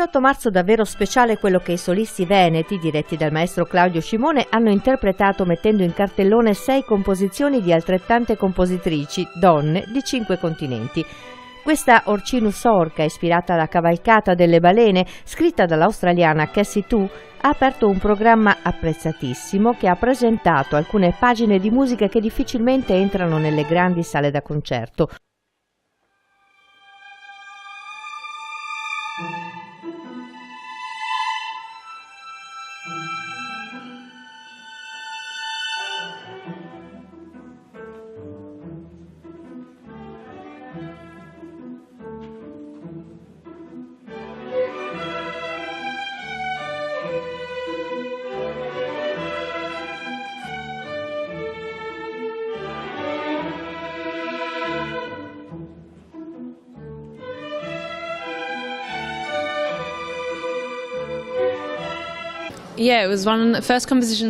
8 marzo davvero speciale quello che i solisti veneti, diretti dal maestro Claudio Scimone, hanno interpretato mettendo in cartellone 6 composizioni di altrettante compositrici, donne, di 5 continenti. Questa Orcinus Orca, ispirata alla cavalcata delle balene, scritta dall'australiana Cassie Tu, ha aperto un programma apprezzatissimo che ha presentato alcune pagine di musica che difficilmente entrano nelle grandi sale da concerto.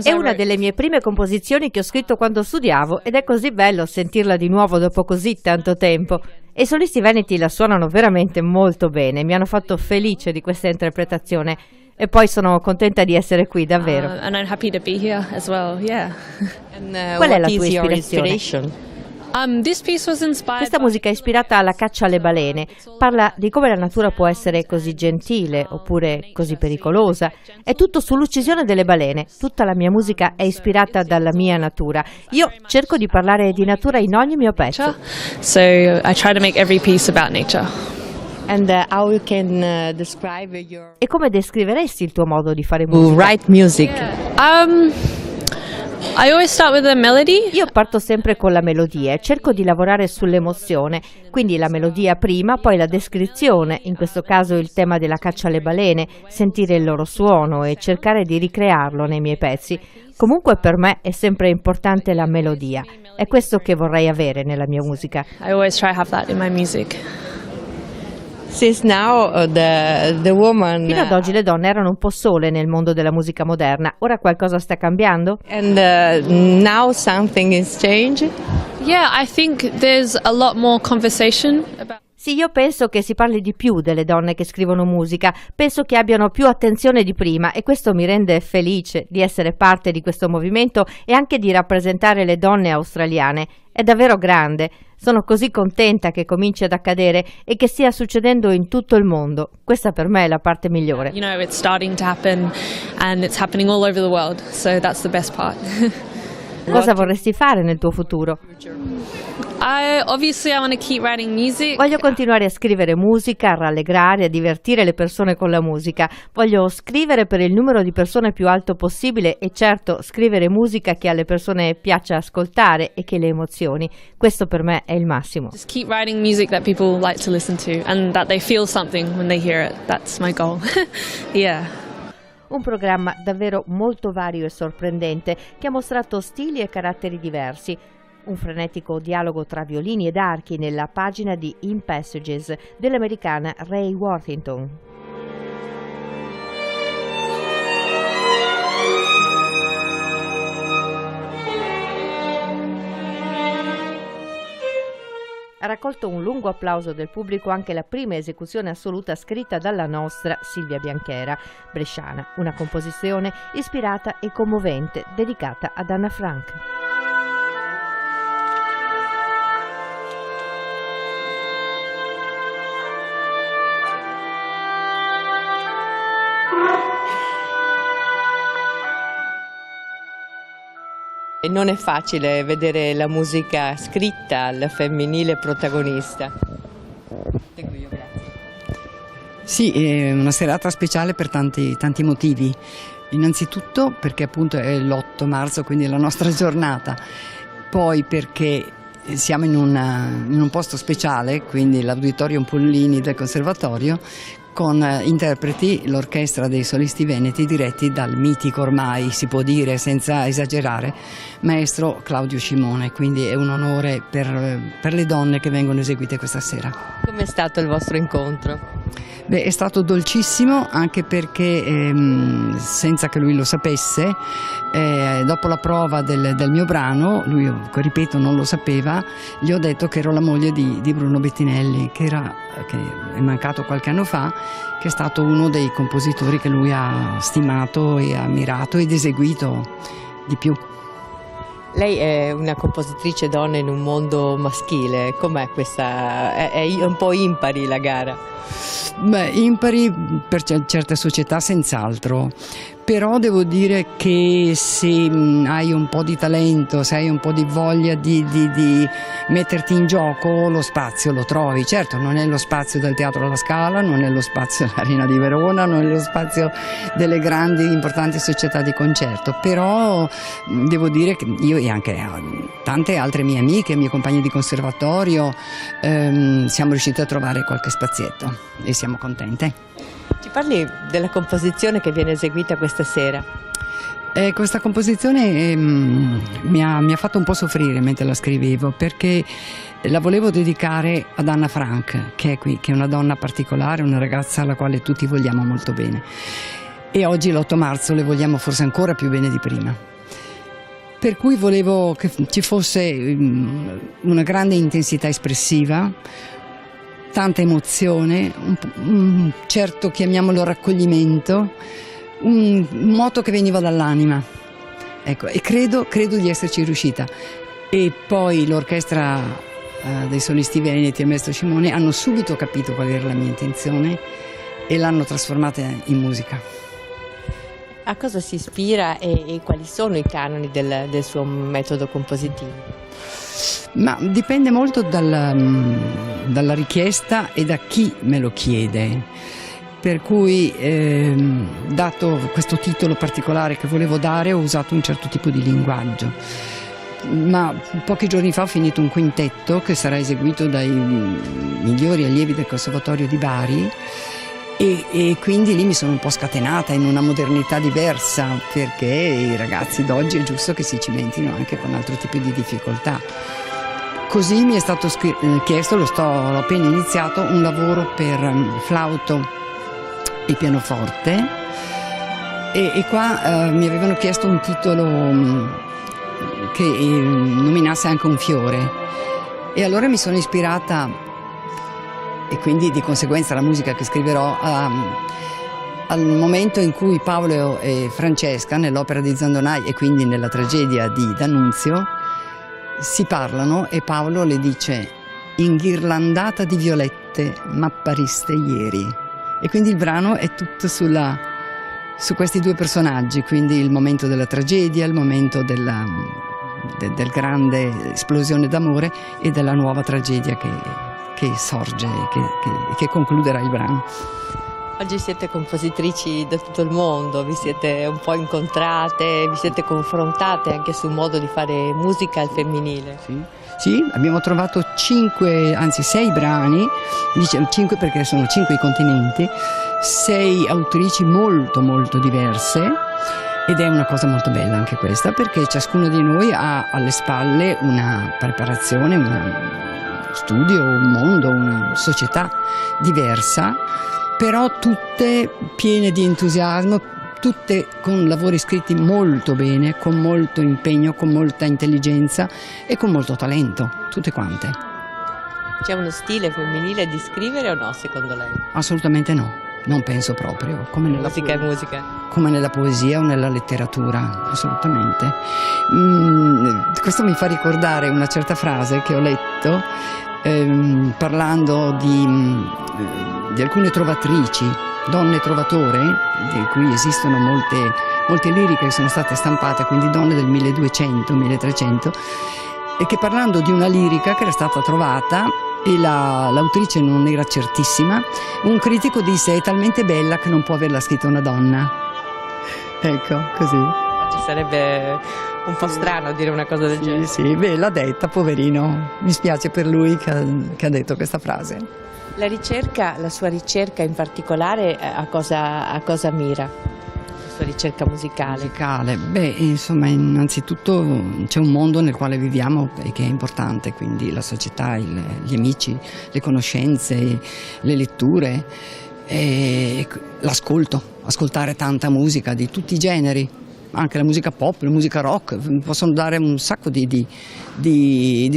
È una delle mie prime composizioni che ho scritto quando studiavo ed è così bello sentirla di nuovo dopo così tanto tempo. E i solisti veneti la suonano veramente molto bene, mi hanno fatto felice di questa interpretazione e poi sono contenta di essere qui, davvero. And I'm happy to be here as well, yeah. Qual è la tua ispirazione? Questa musica è ispirata alla caccia alle balene, parla di come la natura può essere così gentile oppure così pericolosa. È tutto sull'uccisione delle balene, tutta la mia musica è ispirata dalla mia natura. Io cerco di parlare di natura in ogni mio pezzo. So I try to make every piece about nature. And how you can describe your... E come descriveresti il tuo modo di fare musica? Write music. I always start with a melody. Io parto sempre con la melodia e cerco di lavorare sull'emozione, quindi la melodia prima, poi la descrizione, in questo caso il tema della caccia alle balene, sentire il loro suono e cercare di ricrearlo nei miei pezzi. Comunque per me è sempre importante la melodia, è questo che vorrei avere nella mia musica. I always try to have that in my music. Since now the woman Fino ad oggi le donne erano un po' sole nel mondo della musica moderna, ora qualcosa sta cambiando? and now something is changed. Yeah, I think there's a lot more conversation about. Sì, io penso che si parli di più delle donne che scrivono musica, penso che abbiano più attenzione di prima e questo mi rende felice di essere parte di questo movimento e anche di rappresentare le donne australiane. È davvero grande, sono così contenta che cominci ad accadere e che stia succedendo in tutto il mondo. Questa per me è la parte migliore. You know, it's starting to happen and it's happening all over the world, so that's the best part. Cosa vorresti fare nel tuo futuro? I want to keep writing music. Voglio continuare a scrivere musica, a rallegrare, a divertire le persone con la musica. Voglio scrivere per il numero di persone più alto possibile e certo scrivere musica che alle persone piaccia ascoltare e che le emozioni. Questo per me è il massimo. Just keep writing music that people like to listen to and that they feel something when they hear it. That's my goal. Yeah. Un programma davvero molto vario e sorprendente che ha mostrato stili e caratteri diversi. Un frenetico dialogo tra violini ed archi nella pagina di In Passages dell'americana Ray Worthington. Ha raccolto un lungo applauso del pubblico anche la prima esecuzione assoluta scritta dalla nostra Silvia Bianchera, bresciana, una composizione ispirata e commovente dedicata ad Anna Frank. Non è facile vedere la musica scritta al femminile protagonista. Tengo io, grazie. Sì, è una serata speciale per tanti motivi. Innanzitutto perché appunto è l'8 marzo, quindi è la nostra giornata. Poi perché siamo in un posto speciale, quindi l'Auditorium Pollini del Conservatorio, con interpreti, l'orchestra dei solisti veneti diretti dal mitico, ormai si può dire senza esagerare, maestro Claudio Scimone, quindi è un onore per le donne che vengono eseguite questa sera. Com'è stato il vostro incontro? Beh, è stato dolcissimo anche perché senza che lui lo sapesse, dopo la prova del mio brano, lui ripeto non lo sapeva, gli ho detto che ero la moglie di Bruno Bettinelli, che era che è mancato qualche anno fa, che è stato uno dei compositori che lui ha stimato e ammirato ed eseguito di più. Lei è una compositrice donna in un mondo maschile, com'è questa? È un po' impari la gara? Beh, impari per certe società senz'altro, però devo dire che se hai un po' di talento, se hai un po' di voglia di metterti in gioco, lo spazio lo trovi. Certo, non è lo spazio del Teatro alla Scala, non è lo spazio dell'Arena di Verona, non è lo spazio delle grandi importanti società di concerto, però devo dire che io e anche tante altre mie amiche, mie compagne di conservatorio, siamo riusciti a trovare qualche spazietto e siamo contente. Ci parli della composizione che viene eseguita questa sera? Questa composizione mi ha fatto un po' soffrire mentre la scrivevo, perché la volevo dedicare ad Anna Frank, che è qui, che è una donna particolare, una ragazza alla quale tutti vogliamo molto bene, e oggi l'8 marzo le vogliamo forse ancora più bene di prima. Per cui volevo che ci fosse una grande intensità espressiva, tanta emozione, un certo, chiamiamolo, raccoglimento, un moto che veniva dall'anima, ecco, e credo di esserci riuscita. E poi l'orchestra dei solisti veneti e il maestro Scimone hanno subito capito qual era la mia intenzione e l'hanno trasformata in musica. A cosa si ispira e quali sono i canoni del suo metodo compositivo? Ma dipende molto dalla richiesta e da chi me lo chiede, per cui dato questo titolo particolare che volevo dare, ho usato un certo tipo di linguaggio. Ma pochi giorni fa ho finito un quintetto che sarà eseguito dai migliori allievi del Conservatorio di Bari, e quindi lì mi sono un po' scatenata in una modernità diversa, perché i ragazzi d'oggi è giusto che si cimentino anche con altro tipo di difficoltà. Così mi è stato chiesto, l'ho appena iniziato, un lavoro per flauto e pianoforte, e qua mi avevano chiesto un titolo che nominasse anche un fiore, e allora mi sono ispirata, e quindi di conseguenza la musica che scriverò, al momento in cui Paolo e Francesca, nell'opera di Zandonai e quindi nella tragedia di D'Annunzio, si parlano e Paolo le dice: inghirlandata di violette m'appariste ieri. E quindi il brano è tutto su questi due personaggi, quindi il momento della tragedia, il momento del grande esplosione d'amore e della nuova tragedia che sorge e che concluderà il brano. Oggi siete compositrici da tutto il mondo, vi siete un po' incontrate, vi siete confrontate anche sul modo di fare musica al femminile. Sì, abbiamo trovato 6 brani, 5 perché sono 5 i continenti, 6 autrici molto molto diverse, ed è una cosa molto bella anche questa, perché ciascuno di noi ha alle spalle una preparazione, uno studio, un mondo, una società diversa, però tutte piene di entusiasmo, tutte con lavori scritti molto bene, con molto impegno, con molta intelligenza e con molto talento, tutte quante. C'è uno stile femminile di scrivere o no, secondo lei? Assolutamente no, non penso proprio. Come nella musica è musica. Come nella poesia o nella letteratura, assolutamente. Questo mi fa ricordare una certa frase che ho letto parlando di alcune trovatrici, donne trovatore, di cui esistono molte liriche che sono state stampate, quindi donne del 1200-1300, e che parlando di una lirica che era stata trovata e l'autrice non era certissima, un critico disse: è talmente bella che non può averla scritta una donna. Ecco, così. Ci sarebbe un po' strano dire una cosa del genere. Sì, beh, l'ha detta, poverino. Mi spiace per lui che ha detto questa frase. La sua ricerca in particolare a cosa mira? La sua ricerca musicale? Beh, insomma, innanzitutto c'è un mondo nel quale viviamo e che è importante, quindi la società, gli amici, le conoscenze, le letture, e ascoltare tanta musica di tutti i generi, anche la musica pop, la musica rock, possono dare un sacco di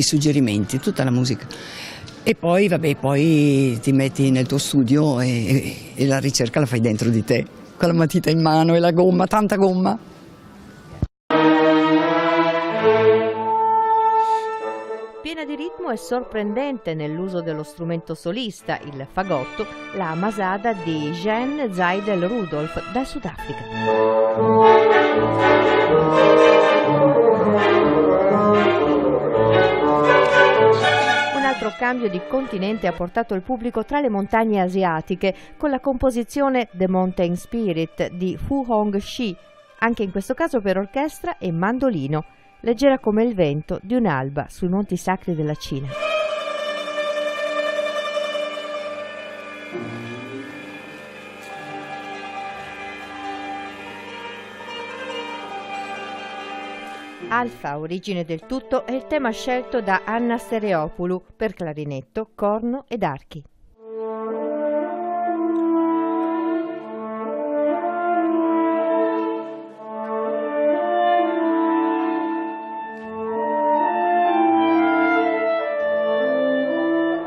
suggerimenti, tutta la musica. E poi, vabbè, poi ti metti nel tuo studio e la ricerca la fai dentro di te, con la matita in mano e la gomma, tanta gomma. Piena di ritmo e sorprendente nell'uso dello strumento solista, il fagotto, la masada di Jean Zaidel Rudolf dal Sudafrica. Un altro cambio di continente ha portato il pubblico tra le montagne asiatiche con la composizione The Mountain Spirit di Fu Hongxi, anche in questo caso per orchestra e mandolino, leggera come il vento di un'alba sui monti sacri della Cina. Alfa, origine del tutto, è il tema scelto da Anna Stereopoulou per clarinetto, corno ed archi.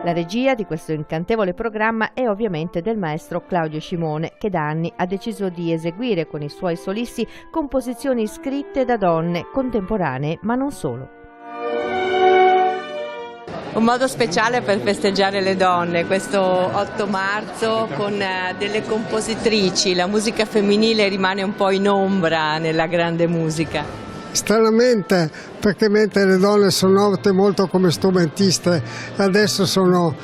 La regia di questo incantevole programma è ovviamente del maestro Claudio Scimone, che da anni ha deciso di eseguire con i suoi solisti composizioni scritte da donne contemporanee, ma non solo. Un modo speciale per festeggiare le donne, questo 8 marzo con delle compositrici. La musica femminile rimane un po' in ombra nella grande musica. Stranamente, perché mentre le donne sono note molto come strumentiste, adesso sono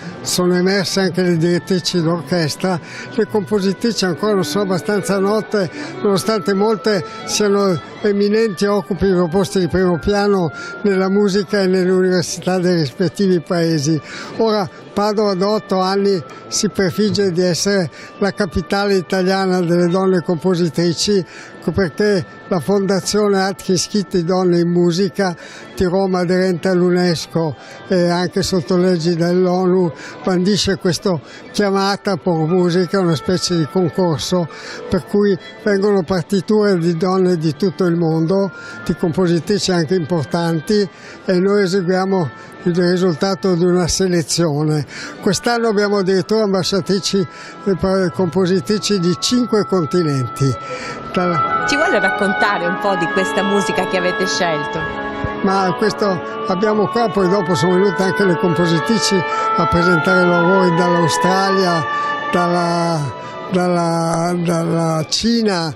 emerse anche le direttrici d'orchestra, le compositrici ancora non sono abbastanza note, nonostante molte siano eminenti e occupino posti di primo piano nella musica e nelle università dei rispettivi paesi. Ora Padova da 8 anni si prefigge di essere la capitale italiana delle donne compositrici, perché la Fondazione Atkins Kitty Donne in Musica di Roma, aderente all'UNESCO e anche sotto leggi dell'ONU, bandisce questa chiamata per musica, una specie di concorso per cui vengono partiture di donne di tutto il mondo, di compositrici anche importanti, e noi eseguiamo il risultato di una selezione. Quest'anno abbiamo addirittura ambasciatrici e compositrici di 5 continenti. Ci vuole raccontare un po' di questa musica che avete scelto? Ma questo abbiamo qua, poi dopo sono venute anche le compositrici a presentare lavori dall'Australia, dalla Cina,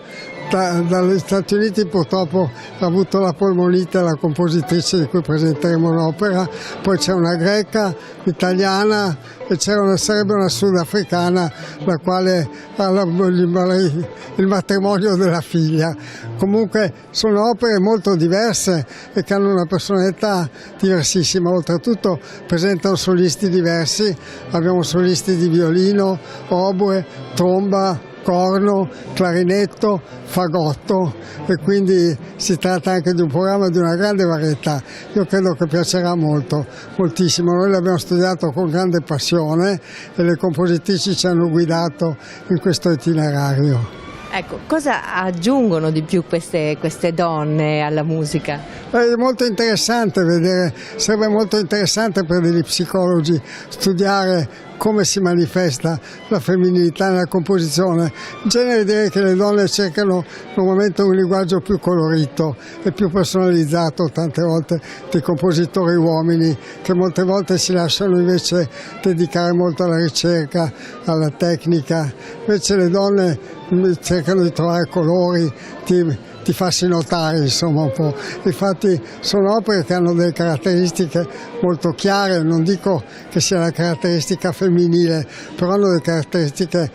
dagli Stati Uniti. Purtroppo ha avuto la polmonite la compositrice di cui presenteremo un'opera, poi c'è una greca, italiana e sarebbe una sudafricana, la quale ha il matrimonio della figlia. Comunque sono opere molto diverse e che hanno una personalità diversissima, oltretutto presentano solisti diversi, abbiamo solisti di violino, oboe, tromba, corno, clarinetto, fagotto, e quindi si tratta anche di un programma di una grande varietà. Io credo che piacerà moltissimo. Noi l'abbiamo studiato con grande passione e le compositrici ci hanno guidato in questo itinerario. Ecco, cosa aggiungono di più queste donne alla musica? È molto interessante vedere, sarebbe molto interessante per degli psicologi studiare come si manifesta la femminilità nella composizione. In genere direi che le donne cercano normalmente un linguaggio più colorito e più personalizzato, tante volte, dei compositori uomini, che molte volte si lasciano invece dedicare molto alla ricerca, alla tecnica. Invece le donne cercano di trovare colori, di farsi notare, insomma, un po'. Infatti sono opere che hanno delle caratteristiche molto chiare, non dico che sia la caratteristica femminile, però hanno delle caratteristiche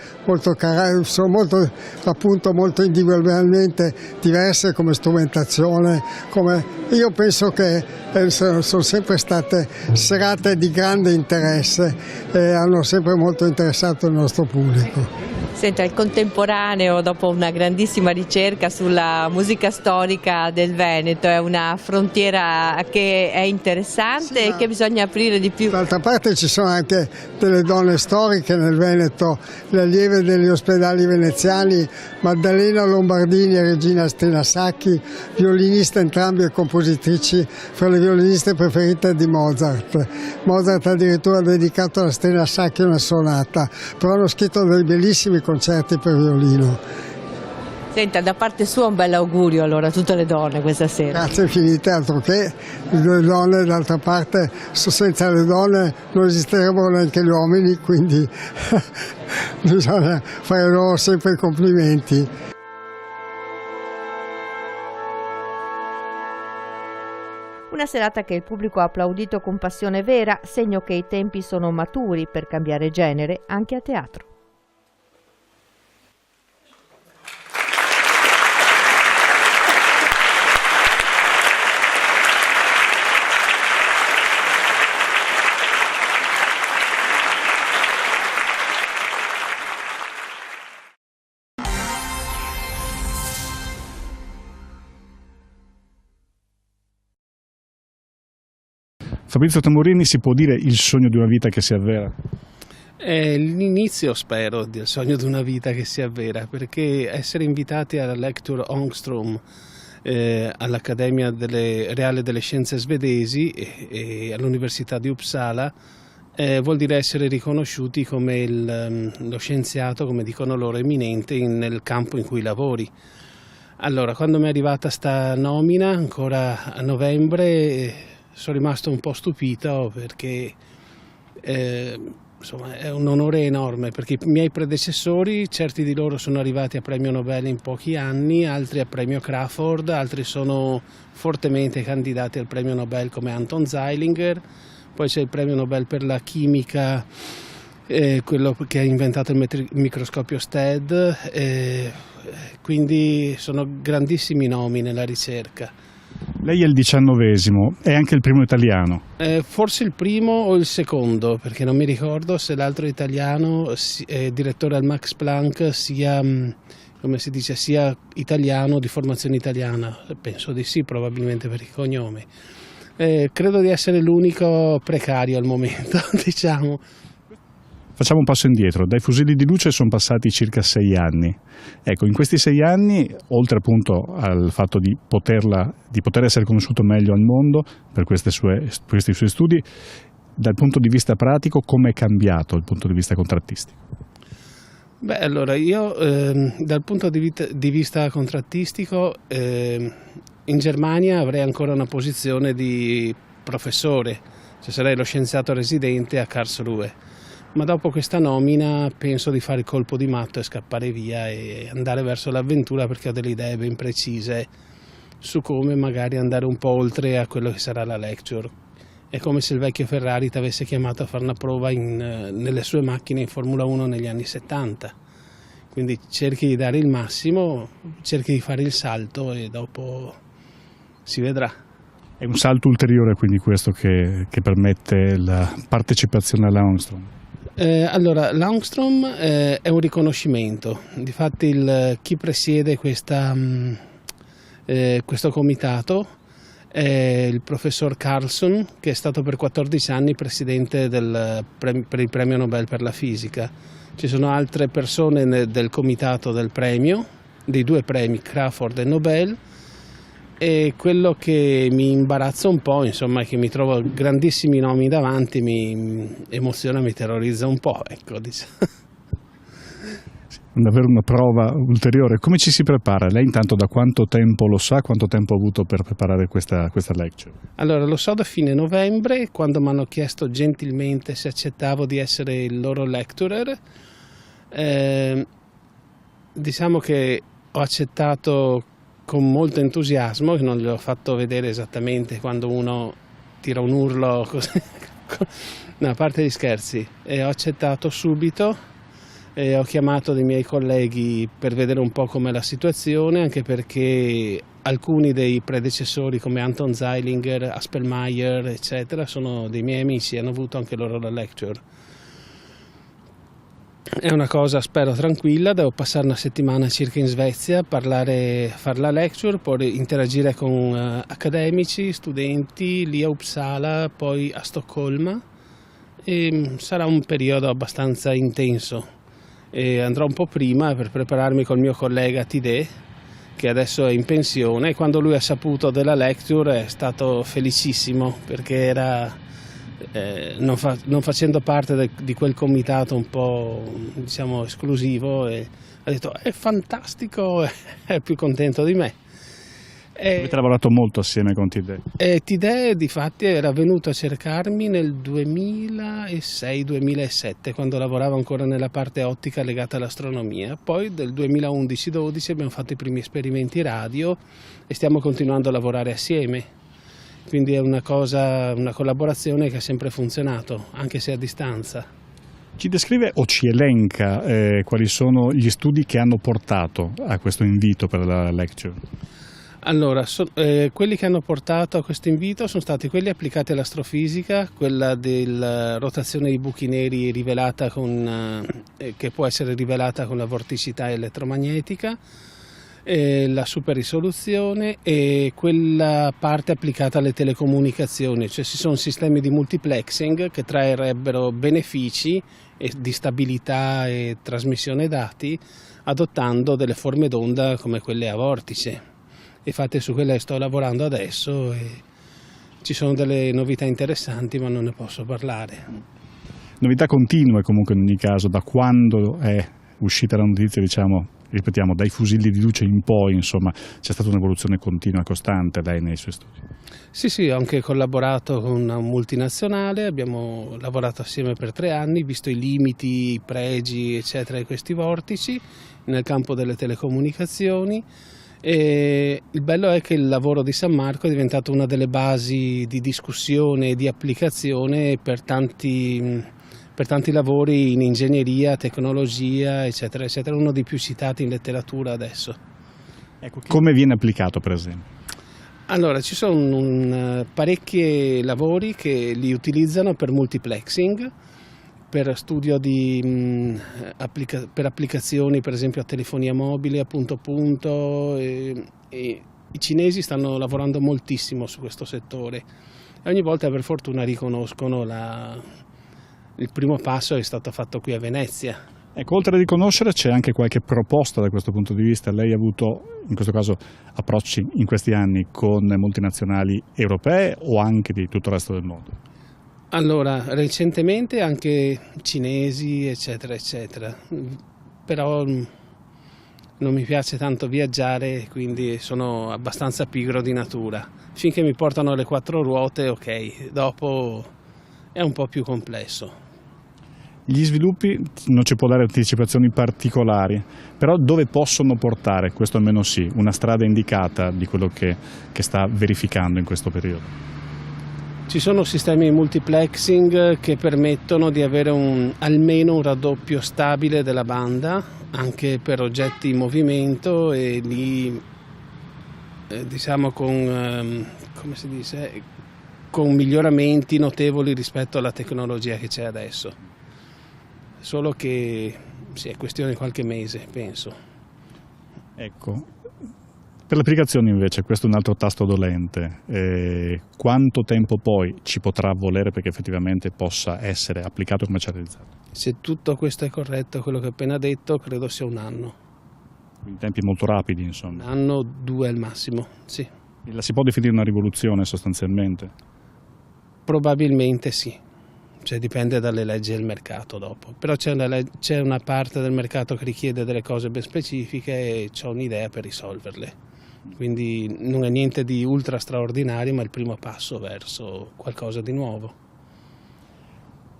sono molto individualmente diverse come strumentazione. Io penso che sono sempre state serate di grande interesse e hanno sempre molto interessato il nostro pubblico. Senta, il contemporaneo, dopo una grandissima ricerca sulla musica storica del Veneto, è una frontiera che è interessante sì, e che bisogna aprire di più. D'altra parte ci sono anche delle donne storiche nel Veneto, le allieve degli ospedali veneziani, Maddalena Lombardini e Regina Stella Sacchi, violiniste entrambe e compositrici, fra le violiniste preferite di Mozart. Mozart addirittura ha dedicato alla Stella Sacchi una sonata, però hanno scritto dei bellissimi concerti per violino. Senta, da parte sua un bel augurio allora a tutte le donne questa sera. Grazie infinite, altro che le donne, d'altra parte senza le donne non esisterebbero neanche gli uomini, quindi bisogna fare loro sempre i complimenti. Una serata che il pubblico ha applaudito con passione vera, segno che i tempi sono maturi per cambiare genere anche a teatro. Fabrizio Tamburini, si può dire il sogno di una vita che si avvera? È l'inizio, spero, del sogno di una vita che si avvera, perché essere invitati alla Lecture Ångström all'Accademia Reale delle Scienze Svedesi e all'Università di Uppsala vuol dire essere riconosciuti come lo scienziato, come dicono loro, eminente nel campo in cui lavori. Allora, quando mi è arrivata sta nomina, ancora a novembre, sono rimasto un po' stupito perché insomma, è un onore enorme, perché i miei predecessori, certi di loro sono arrivati a premio Nobel in pochi anni, altri a premio Crawford, altri sono fortemente candidati al premio Nobel come Anton Zeilinger, poi c'è il premio Nobel per la chimica, quello che ha inventato il microscopio STED, quindi sono grandissimi nomi nella ricerca. Lei è il 19esimo, è anche il primo italiano. Forse il primo o il secondo, perché non mi ricordo se l'altro italiano, direttore al Max Planck, sia, come si dice, sia italiano, di formazione italiana. Penso di sì, probabilmente per il cognome. Credo di essere l'unico precario al momento, diciamo. Facciamo un passo indietro, dai Fusilli di Luce sono passati circa 6 anni. Ecco, in questi 6 anni, oltre appunto al fatto di poter essere conosciuto meglio al mondo per questi suoi studi, dal punto di vista pratico come è cambiato il punto di vista contrattistico? Beh, allora io dal punto di vista contrattistico in Germania avrei ancora una posizione di professore, cioè sarei lo scienziato residente a Karlsruhe. Ma dopo questa nomina penso di fare il colpo di matto e scappare via e andare verso l'avventura, perché ho delle idee ben precise su come magari andare un po' oltre a quello che sarà la lecture. È come se il vecchio Ferrari ti avesse chiamato a fare una prova nelle sue macchine in Formula 1 negli anni 70. Quindi cerchi di dare il massimo, cerchi di fare il salto e dopo si vedrà. È un salto ulteriore quindi questo che permette la partecipazione alla Ångström? Allora, l'Ångström è un riconoscimento. Difatti chi presiede questo comitato è il professor Carlson, che è stato per 14 anni presidente per il premio Nobel per la fisica. Ci sono altre persone del comitato del premio, dei 2 premi, Crawford e Nobel. E quello che mi imbarazza un po', insomma, è che mi trovo grandissimi nomi davanti, mi emoziona, mi terrorizza un po', ecco, diciamo. Davvero una prova ulteriore. Come ci si prepara? Lei intanto da quanto tempo lo sa, quanto tempo ha avuto per preparare questa lecture? Allora, lo so da fine novembre, quando mi hanno chiesto gentilmente se accettavo di essere il loro lecturer. Diciamo che ho accettato con molto entusiasmo, che non gliel'ho fatto vedere esattamente quando uno tira un urlo così. No, a parte gli scherzi, ho accettato subito e ho chiamato dei miei colleghi per vedere un po' com'è la situazione, anche perché alcuni dei predecessori come Anton Zeilinger, Aspelmayer eccetera sono dei miei amici, hanno avuto anche loro la lecture. È una cosa, spero, tranquilla. Devo passare una settimana circa in Svezia, fare la lecture, poi interagire con accademici, studenti lì a Uppsala, poi a Stoccolma, e sarà un periodo abbastanza intenso. E andrò un po' prima per prepararmi col mio collega Tide, che adesso è in pensione, e quando lui ha saputo della lecture è stato felicissimo, perché era... non facendo parte di quel comitato un po', diciamo, esclusivo, e ha detto è fantastico, è più contento di me. Avete lavorato molto assieme con Tide? Tide difatti era venuto a cercarmi nel 2006-2007, quando lavorava ancora nella parte ottica legata all'astronomia. Poi del 2011-12 abbiamo fatto i primi esperimenti radio e stiamo continuando a lavorare assieme. Quindi è una collaborazione che ha sempre funzionato, anche se a distanza. Ci descrive o ci elenca quali sono gli studi che hanno portato a questo invito per la lecture? Allora, quelli che hanno portato a questo invito sono stati quelli applicati all'astrofisica, quella della rotazione dei buchi neri che può essere rivelata con la vorticità elettromagnetica, la super risoluzione, e quella parte applicata alle telecomunicazioni, cioè ci sono sistemi di multiplexing che trarrebbero benefici di stabilità e trasmissione dati adottando delle forme d'onda come quelle a vortice. Infatti su quelle sto lavorando adesso e ci sono delle novità interessanti, ma non ne posso parlare. Novità continue comunque in ogni caso, da quando è uscita la notizia, diciamo, ripetiamo, dai fusilli di luce in poi, insomma, c'è stata un'evoluzione continua, costante, lei nei suoi studi. Sì, ho anche collaborato con una multinazionale, abbiamo lavorato assieme per 3 anni, visto i limiti, i pregi, eccetera, di questi vortici nel campo delle telecomunicazioni. E il bello è che il lavoro di San Marco è diventato una delle basi di discussione e di applicazione per tanti lavori in ingegneria, tecnologia, eccetera, eccetera, uno dei più citati in letteratura adesso. Ecco, come viene applicato, per esempio? Allora, ci sono parecchi lavori che li utilizzano per multiplexing, per studio per applicazioni, per esempio a telefonia mobile, a punto a punto, e i cinesi stanno lavorando moltissimo su questo settore e ogni volta per fortuna riconoscono il primo passo è stato fatto qui a Venezia. Ecco, oltre a riconoscere c'è anche qualche proposta da questo punto di vista. Lei ha avuto in questo caso approcci in questi anni con multinazionali europee o anche di tutto il resto del mondo? Allora, recentemente anche cinesi, eccetera, eccetera, però non mi piace tanto viaggiare, quindi sono abbastanza pigro di natura. Finché mi portano le 4 ruote, ok, dopo è un po' più complesso. Gli sviluppi non ci può dare anticipazioni particolari, però dove possono portare, questo almeno sì, una strada indicata di quello che sta verificando in questo periodo? Ci sono sistemi di multiplexing che permettono di avere almeno un raddoppio stabile della banda, anche per oggetti in movimento, e lì diciamo con miglioramenti notevoli rispetto alla tecnologia che c'è adesso. Solo che sì, è questione di qualche mese, penso. Ecco. Per le applicazioni invece, questo è un altro tasto dolente. Quanto tempo poi ci potrà volere perché effettivamente possa essere applicato e commercializzato? Se tutto questo è corretto, quello che ho appena detto, credo sia 1 anno. In tempi molto rapidi, insomma. 1 anno, 2 al massimo, sì. La si può definire una rivoluzione sostanzialmente? Probabilmente sì. Cioè dipende dalle leggi del mercato dopo. Però c'è una parte del mercato che richiede delle cose ben specifiche e ho un'idea per risolverle. Quindi non è niente di ultra straordinario, ma è il primo passo verso qualcosa di nuovo.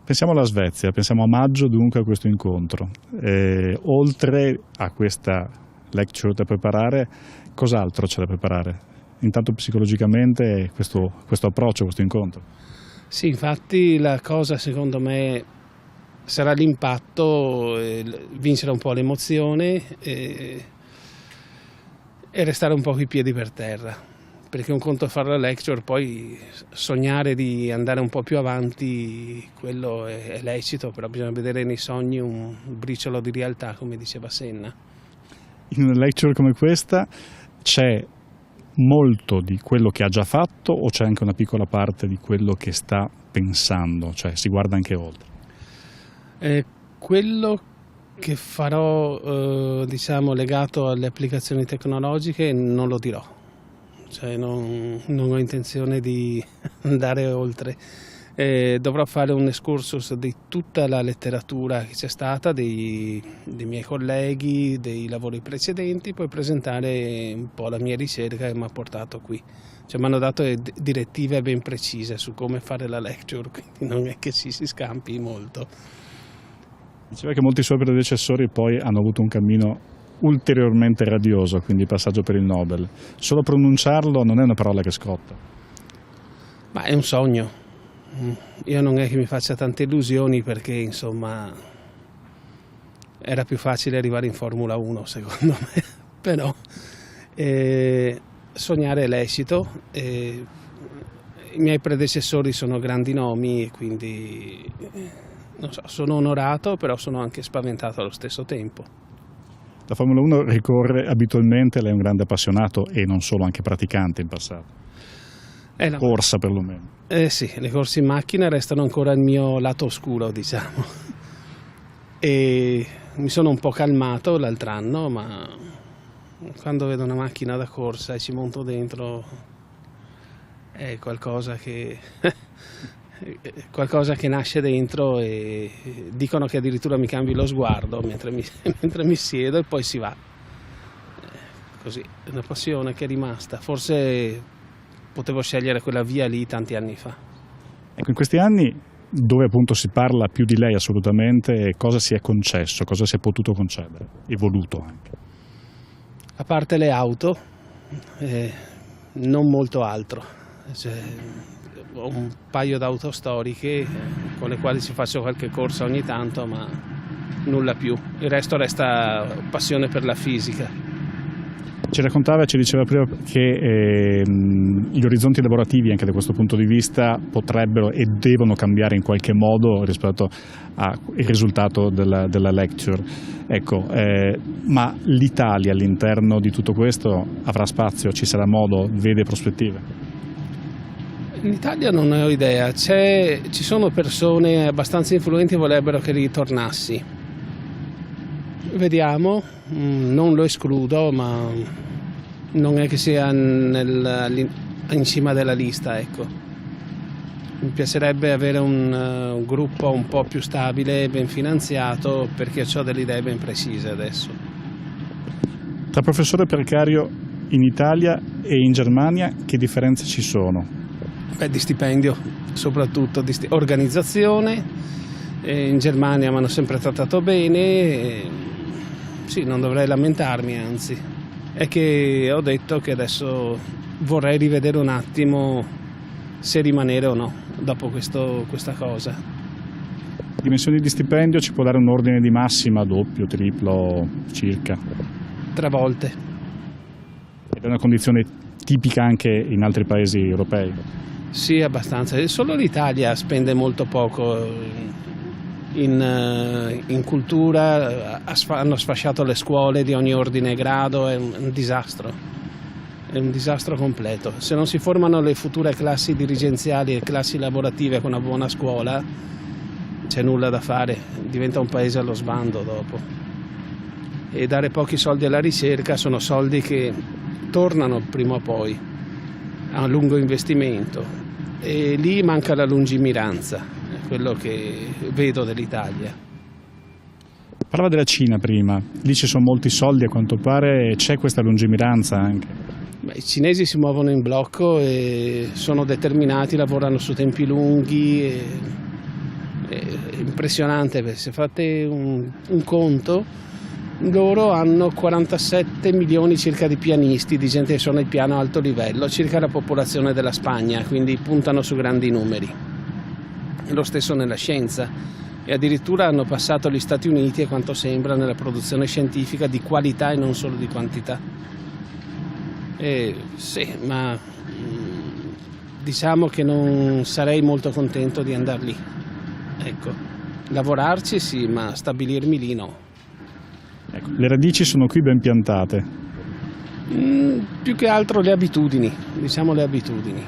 Pensiamo alla Svezia, pensiamo a maggio dunque a questo incontro. Oltre a questa lecture da preparare, cos'altro c'è da preparare? Intanto psicologicamente questo approccio, questo incontro. Sì, infatti la cosa secondo me sarà l'impatto, vincere un po' l'emozione e restare un po' coi piedi per terra, perché un conto è fare la lecture, poi sognare di andare un po' più avanti, quello è lecito, però bisogna vedere nei sogni un briciolo di realtà, come diceva Senna. In una lecture come questa c'è molto di quello che ha già fatto o c'è anche una piccola parte di quello che sta pensando, cioè si guarda anche oltre? Quello che farò, legato alle applicazioni tecnologiche non lo dirò, cioè non ho intenzione di andare oltre. Dovrò fare un excursus di tutta la letteratura che c'è stata, dei miei colleghi, dei lavori precedenti, poi presentare un po' la mia ricerca che mi ha portato qui. Cioè, mi hanno dato direttive ben precise su come fare la lecture, quindi non è che si scampi molto. Diceva che molti suoi predecessori poi hanno avuto un cammino ulteriormente radioso, quindi passaggio per il Nobel. Solo pronunciarlo non è una parola che scotta. Ma è un sogno. Io non è che mi faccia tante illusioni perché insomma era più facile arrivare in Formula 1 secondo me, però sognare è lecito, i miei predecessori sono grandi nomi e quindi non so, sono onorato, però sono anche spaventato allo stesso tempo. La Formula 1 ricorre abitualmente, lei è un grande appassionato e non solo, anche praticante in passato. Corsa perlomeno. Sì, le corse in macchina restano ancora il mio lato oscuro, diciamo. E mi sono un po' calmato l'altro anno, ma quando vedo una macchina da corsa e ci monto dentro è qualcosa che nasce dentro, e dicono che addirittura mi cambi lo sguardo mentre mi siedo e poi si va. Così, è una passione che è rimasta. Forse potevo scegliere quella via lì tanti anni fa. Ecco, in questi anni dove appunto si parla più di lei assolutamente, cosa si è concesso, cosa si è potuto concedere e voluto anche? A parte le auto, non molto altro. Cioè, ho un paio d'auto storiche con le quali ci faccio qualche corsa ogni tanto, ma nulla più. Il resto resta passione per la fisica. Ci raccontava, ci diceva prima che gli orizzonti lavorativi anche da questo punto di vista potrebbero e devono cambiare in qualche modo rispetto al risultato della lecture. Ecco, ma l'Italia all'interno di tutto questo avrà spazio, ci sarà modo, vede prospettive? In Italia non ne ho idea, ci sono persone abbastanza influenti che vorrebbero che ritornassi. Vediamo, non lo escludo, ma non è che sia in cima della lista, ecco. Mi piacerebbe avere un gruppo un po' più stabile, ben finanziato, perché ho delle idee ben precise adesso. Tra professore precario in Italia e in Germania che differenze ci sono? Di stipendio, soprattutto di organizzazione. In Germania mi hanno sempre trattato bene. Sì, non dovrei lamentarmi, anzi. È che ho detto che adesso vorrei rivedere un attimo se rimanere o no dopo questa cosa. Dimensioni di stipendio, ci può dare un ordine di massima, doppio, triplo, circa? 3 volte. Ed è una condizione tipica anche in altri paesi europei? Sì, abbastanza. Solo l'Italia spende molto poco in cultura, hanno sfasciato le scuole di ogni ordine e grado, è un disastro completo. Se non si formano le future classi dirigenziali e classi lavorative con una buona scuola, c'è nulla da fare, diventa un paese allo sbando dopo. E dare pochi soldi alla ricerca sono soldi che tornano prima o poi a lungo investimento, e lì manca la lungimiranza. Quello che vedo dell'Italia. Parlava della Cina prima, lì ci sono molti soldi a quanto pare, e c'è questa lungimiranza anche. I cinesi si muovono in blocco e sono determinati, lavorano su tempi lunghi, è impressionante, perché se fate un conto, loro hanno 47 milioni circa di pianisti, di gente che suona il piano a alto livello, circa la popolazione della Spagna, quindi puntano su grandi numeri. Lo stesso nella scienza, e addirittura hanno passato gli Stati Uniti, a quanto sembra, nella produzione scientifica di qualità e non solo di quantità. Sì, ma diciamo che non sarei molto contento di andare lì. Ecco, lavorarci sì, ma stabilirmi lì no. Ecco, le radici sono qui ben piantate. Più che altro le abitudini, diciamo le abitudini.